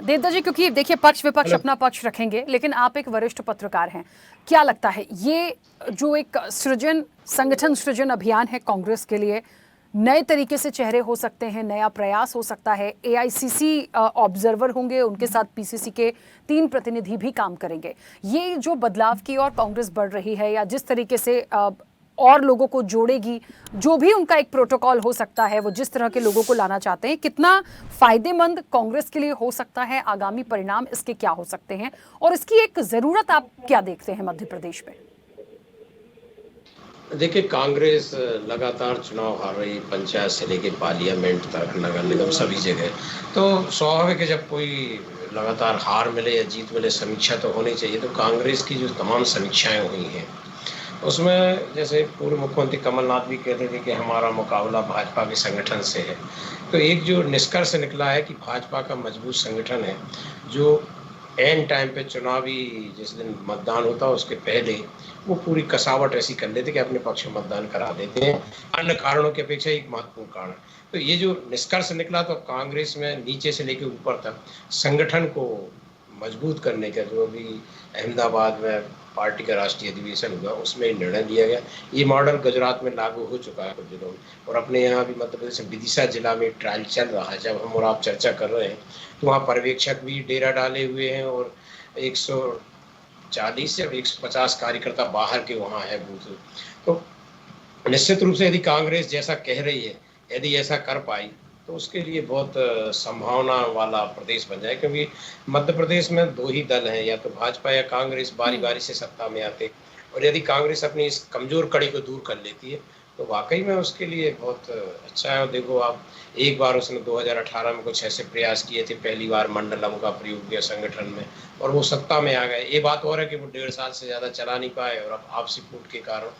देवदत्त जी, क्योंकि देखिए पक्ष विपक्ष अपना पक्ष रखेंगे, लेकिन आप एक वरिष्ठ पत्रकार हैं, क्या लगता है ये जो एक संगठन सृजन अभियान है कांग्रेस के लिए, नए तरीके से चेहरे हो सकते हैं, नया प्रयास हो सकता है, एआईसीसी ऑब्जर्वर होंगे, उनके साथ पीसीसी के 3 प्रतिनिधि भी काम करेंगे, ये जो बदलाव की ओर कांग्रेस बढ़ रही है या जिस तरीके से और लोगों को जोड़ेगी, जो भी उनका एक प्रोटोकॉल हो सकता है, वो जिस तरह के लोगों को लाना चाहते हैं, कितना फायदेमंद कांग्रेस के लिए हो सकता है, आगामी परिणाम इसके क्या हो सकते हैं और इसकी एक जरूरत आप क्या देखते हैं मध्य प्रदेश में? देखिए, कांग्रेस लगातार चुनाव हार रही, पंचायत से लेके पार्लियामेंट तक, नगर निगम सभी जगह। तो स्वाभाविक है जब कोई लगातार हार मिले या जीत मिले, समीक्षा तो होनी चाहिए। तो कांग्रेस की जो तमाम समीक्षाएं हुई हैं उसमें जैसे पूर्व मुख्यमंत्री कमलनाथ भी कहते थे कि हमारा मुकाबला भाजपा के संगठन से है। तो एक जो निष्कर्ष निकला है कि भाजपा का मजबूत संगठन है जो एन टाइम पे चुनावी जिस दिन मतदान होता है उसके पहले वो पूरी कसावट ऐसी कर लेते कि अपने पक्ष में मतदान करा देते हैं, अन्य कारणों की अपेक्षा एक महत्वपूर्ण कारण। तो ये जो निष्कर्ष निकला तो कांग्रेस में नीचे से लेकर ऊपर तक संगठन को मजबूत करने का जो अभी अहमदाबाद में पार्टी का राष्ट्रीय अधिवेशन हुआ उसमें निर्णय लिया गया। ये मॉडल गुजरात में लागू हो चुका है कुछ जिलों में, और अपने यहाँ भी मध्य प्रदेश में विदिशा जिला में ट्रायल चल रहा है। जब हम और आप चर्चा कर रहे हैं तो वहाँ पर्यवेक्षक भी डेरा डाले हुए हैं और 140 या 150 कार्यकर्ता बाहर के वहाँ है बूथ। तो निश्चित रूप से यदि कांग्रेस जैसा कह रही है, यदि ऐसा कर पाई तो उसके लिए बहुत संभावना वाला प्रदेश बन जाए, क्योंकि मध्य प्रदेश में 2 ही दल हैं, या तो भाजपा या कांग्रेस बारी बारी से सत्ता में आते। और यदि कांग्रेस अपनी इस कमजोर कड़ी को दूर कर लेती है तो वाकई में उसके लिए बहुत अच्छा है। और देखो आप, एक बार उसने 2018 में कुछ ऐसे प्रयास किए थे, पहली बार मंडलम का प्रयोग किया संगठन में और वो सत्ता में आ गए। ये बात और है कि वो 1.5 साल से ज़्यादा चला नहीं पाए और अब आपसी फूट के कारण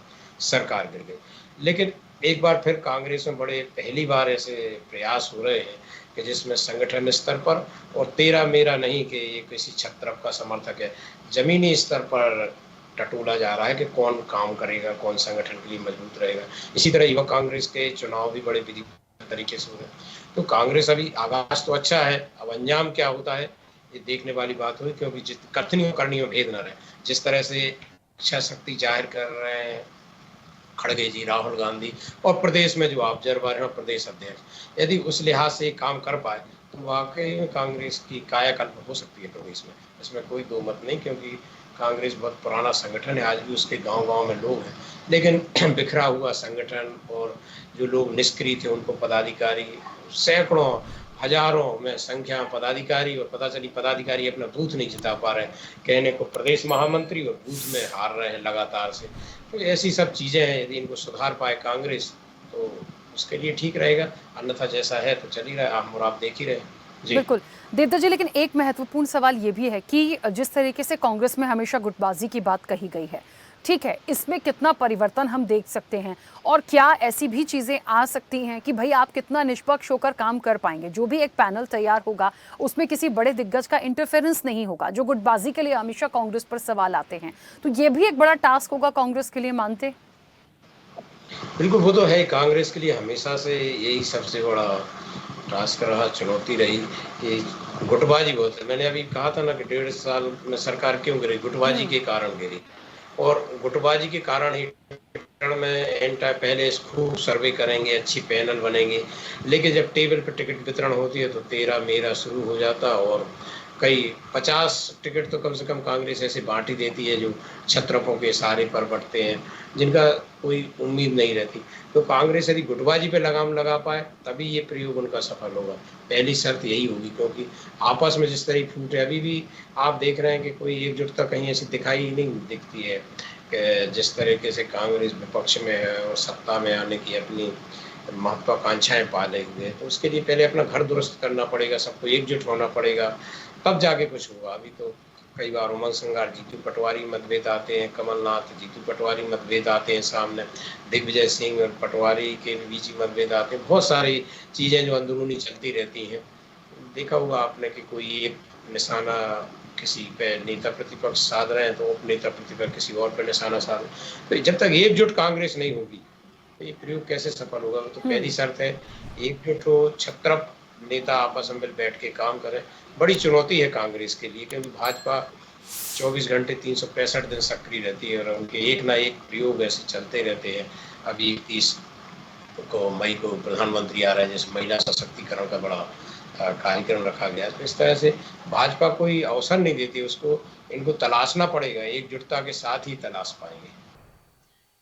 सरकार गिर गई। लेकिन एक बार फिर कांग्रेस में बड़े पहली बार ऐसे प्रयास हो रहे हैं कि जिसमें संगठन स्तर पर, और तेरा मेरा नहीं कि ये किसी छत्रप का समर्थक है, जमीनी स्तर पर टटोला जा रहा है कि कौन काम करेगा, कौन संगठन के लिए मजबूत रहेगा। इसी तरह युवा कांग्रेस के चुनाव भी बड़े विधि तरीके से हो रहे हैं। तो कांग्रेस अभी आगाज तो अच्छा है, अब अंजाम क्या होता है ये देखने वाली बात हुई, क्योंकि जिस कथनी करनी में भेद न रहे। जिस तरह से इच्छा शक्ति जाहिर कर रहे हैं खड़गे जी, राहुल गांधी, और प्रदेश में जो ऑब्जर्वर हैं प्रदेश अध्यक्ष, यदि उस लिहाज से काम कर पाए तो वाकई में कांग्रेस की कायाकल्प हो सकती है प्रदेश में, इसमें कोई दो मत नहीं। क्योंकि कांग्रेस बहुत पुराना संगठन है, आज भी उसके गांव-गांव में लोग हैं, लेकिन बिखरा हुआ संगठन, और जो लोग निष्क्रिय थे उनको पदाधिकारी सैकड़ों हजारों में संख्या पदाधिकारी, और पता चली पदाधिकारी अपना बूथ नहीं जिता पा रहे हैं, कहने को प्रदेश महामंत्री, और बूथ में हार रहे हैं लगातार से। तो ऐसी सब चीज़ें हैं, यदि इनको सुधार पाए कांग्रेस तो उसके लिए ठीक रहेगा, अन्यथा जैसा है तो चल ही रहा है, हम और आप देख ही रहे हैं। जी। बिल्कुल देवदत्त जी, लेकिन एक महत्वपूर्ण सवाल ये भी है कि जिस तरीके से कांग्रेस में हमेशा गुटबाजी की बात कही गई है, ठीक है, इसमें कितना परिवर्तन हम देख सकते हैं और क्या ऐसी भी चीजें आ सकती हैं कि भाई आप कितना निष्पक्ष होकर काम कर पाएंगे? जो भी एक पैनल तैयार होगा उसमें किसी बड़े दिग्गज का इंटरफेरेंस नहीं होगा, जो गुटबाजी के लिए हमेशा कांग्रेस पर सवाल आते हैं। तो ये भी एक बड़ा टास्क होगा कांग्रेस के लिए, मानते? बिल्कुल, वो तो है, कांग्रेस के लिए हमेशा से यही सबसे बड़ा टास्क रहा, चुनौती रही कि गुटबाजी बहुत है। मैंने अभी कहा था ना कि 1.5 साल में सरकार क्यों गिरी, गुटबाजी के कारण गिरी। और गुटबाजी के कारण ही में पहले खूब सर्वे करेंगे, अच्छी पैनल बनेंगे, लेकिन जब टेबल पर टिकट वितरण होती है तो तेरा मेरा शुरू हो जाता, और कई 50 टिकट तो कम से कम कांग्रेस ऐसे बांट ही देती है जो छत्रपों के सहारे पर बंटते हैं, जिनका कोई उम्मीद नहीं रहती। तो कांग्रेस यदि गुटबाजी पे लगाम लगा पाए तभी ये प्रयोग उनका सफल होगा, पहली शर्त यही होगी। क्योंकि आपस में जिस तरह फूट है, अभी भी आप देख रहे हैं कि कोई एकजुटता कहीं ऐसी दिखाई नहीं दिखती है कि जिस तरीके से कांग्रेस विपक्ष में है और सत्ता में आने की अपनी महत्वाकांक्षाएं पाले हुए हैं। तो उसके लिए पहले अपना घर दुरुस्त करना पड़ेगा, सबको एकजुट होना पड़ेगा, तब जाके कुछ होगा। अभी तो कई बार उमंग संगार जीतू पटवारी मतभेद आते हैं, कमलनाथ जीतू पटवारी मतभेद आते हैं सामने, दिग्विजय सिंह और पटवारी के बीच मतभेद आते हैं, बहुत सारी चीज़ें जो अंदरूनी चलती रहती हैं। देखा होगा आपने कि कोई एक निशाना किसी पे नेता प्रतिपक्ष साध रहे हैं तो उप नेता प्रतिपक्ष किसी और पे निशाना साध, तो जब तक एकजुट कांग्रेस नहीं होगी तो ये प्रयोग कैसे सफल होगा? वो तो पहली शर्त है, एकजुट हो, छत्रप नेता आपस में बैठ के काम करें। बड़ी चुनौती है कांग्रेस के लिए, क्योंकि भाजपा 24 घंटे 365 दिन सक्रिय रहती है और उनके एक ना एक प्रयोग ऐसे चलते रहते हैं। अभी 31 को मई को प्रधानमंत्री आ रहे हैं, जैसे महिला सशक्तिकरण का बड़ा कार्यक्रम रखा गया। तो इस तरह से भाजपा कोई अवसर नहीं देती उसको, इनको तलाशना पड़ेगा, एकजुटता के साथ ही तलाश पाएंगे।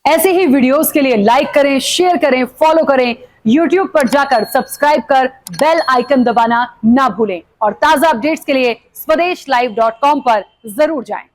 ऐसे ही वीडियोस के लिए लाइक करें, शेयर करें, फॉलो करें। YouTube पर जाकर सब्सक्राइब कर बेल आइकन दबाना ना भूलें और ताजा अपडेट्स के लिए स्वदेशलाइव.com पर जरूर जाएं।